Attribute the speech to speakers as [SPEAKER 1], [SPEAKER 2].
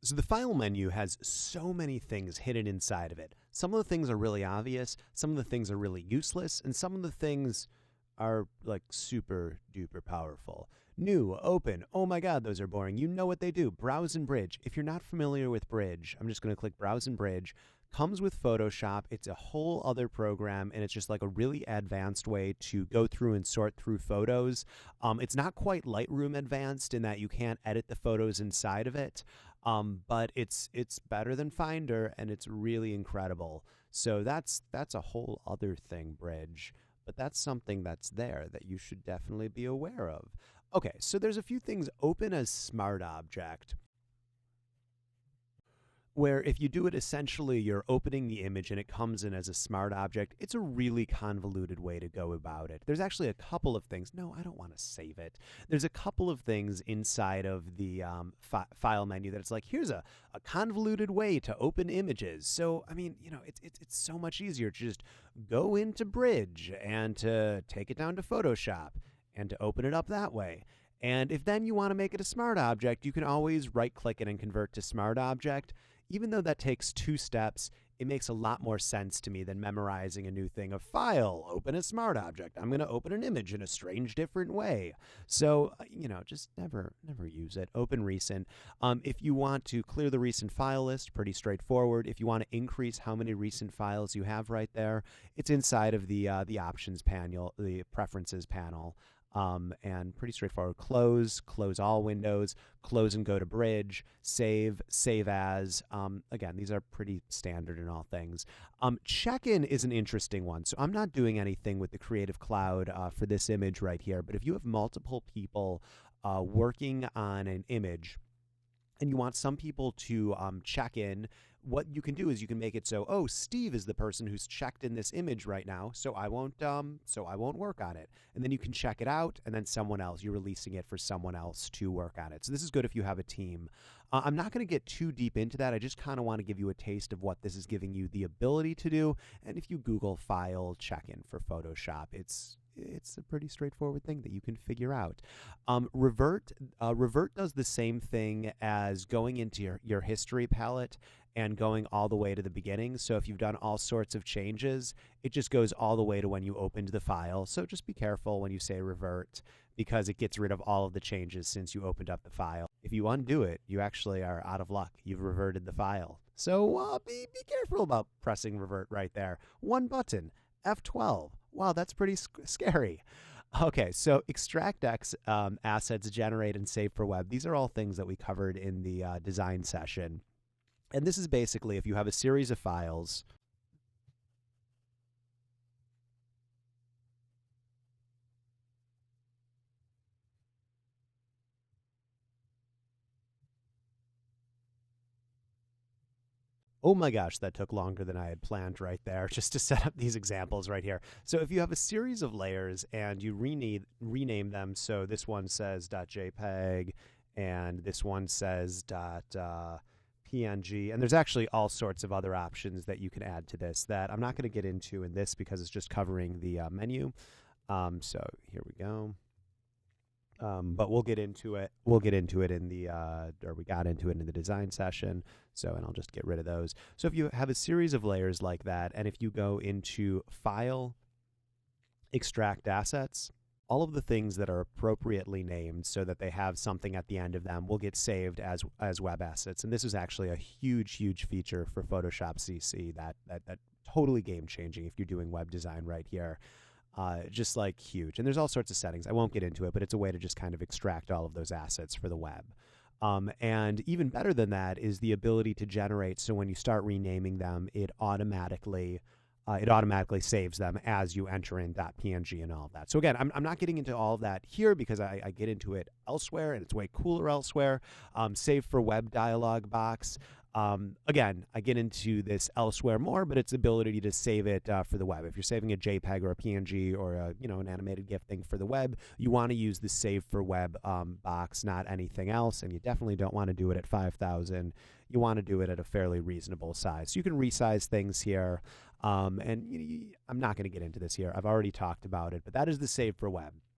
[SPEAKER 1] So the file menu has so many things hidden inside of it. Some of the things are really obvious, some of the things are really useless, and some of the things are like super duper powerful. New, open, oh my god, those are boring. You know what they do. Browse and Bridge. If you're not familiar with Bridge, I'm just going to click Browse and Bridge. Comes with Photoshop. It's a whole other program, and it's just like a really advanced way to go through and sort through photos. It's not quite Lightroom advanced in that you can't edit the photos inside of it, but it's better than Finder, and it's really incredible. So that's a whole other thing, Bridge. But that's something that's there that you should definitely be aware of. Okay, so there's a few things open as Smart Object, where if you do it essentially you're opening the image and it comes in as a smart object. It's a really convoluted way to go about it. There's actually a couple of things. No, I don't want to save it. There's a couple of things inside of the file menu that it's like, here's a convoluted way to open images. So I mean, it's so much easier to just go into Bridge and to take it down to Photoshop and to open it up that way. And if then you want to make it a smart object, you can always right click it and convert to smart object. Even though that takes two steps, it makes a lot more sense to me than memorizing a new thing of file, open a smart object. I'm going to open an image in a strange, different way. So, just never use it. Open recent. If you want to clear the recent file list, pretty straightforward. If you want to increase how many recent files you have right there, it's inside of the options panel, the preferences panel. And pretty straightforward. Close all windows, close and go to Bridge, save as. Again, these are pretty standard in all things. Check-in is an interesting one. So I'm not doing anything with the Creative Cloud for this image right here, but if you have multiple people working on an image, and you want some people to check in, what you can do is you can make it so, oh, Steve is the person who's checked in this image right now, so I won't work on it. And then you can check it out, and then someone else, you're releasing it for someone else to work on it. So this is good if you have a team. I'm not going to get too deep into that. I just kind of want to give you a taste of what this is giving you the ability to do. And if you Google file check-in for Photoshop, it's a pretty straightforward thing that you can figure out. Revert does the same thing as going into your history palette and going all the way to the beginning. So if you've done all sorts of changes, it just goes all the way to when you opened the file. So just be careful when you say revert, because it gets rid of all of the changes since you opened up the file. If you undo it, you actually are out of luck. You've reverted the file. So be careful about pressing revert right there. One button, F12. Wow, that's pretty scary. Okay, so extract X assets, generate, and save for web. These are all things that we covered in the design session. And this is basically if you have a series of files. Oh my gosh, that took longer than I had planned right there, just to set up these examples right here. So if you have a series of layers and you rename them, so this one says .jpeg and this one says .png, and there's actually all sorts of other options that you can add to this that I'm not going to get into in this because it's just covering the menu. So here we go. But we'll get into it. We'll get into it in the, or we got into it in the design session. So, and I'll just get rid of those. So if you have a series of layers like that, and if you go into File, Extract Assets, all of the things that are appropriately named so that they have something at the end of them will get saved as web assets. And this is actually a huge feature for Photoshop CC that totally game changing if you're doing web design right here. Just like huge. And there's all sorts of settings. I won't get into it, but it's a way to just kind of extract all of those assets for the web. And even better than that is the ability to generate. So when you start renaming them, it automatically saves them as you enter in .png and all of that. So again, I'm not getting into all of that here because I get into it elsewhere, and it's way cooler elsewhere. Save for web dialog box. Again, I get into this elsewhere more, but its ability to save it for the web. If you're saving a JPEG or a PNG or an animated GIF thing for the web, you want to use the save for web box, not anything else. And you definitely don't want to do it at 5,000. You want to do it at a fairly reasonable size. So you can resize things here. I'm not going to get into this here. I've already talked about it, but that is the save for web.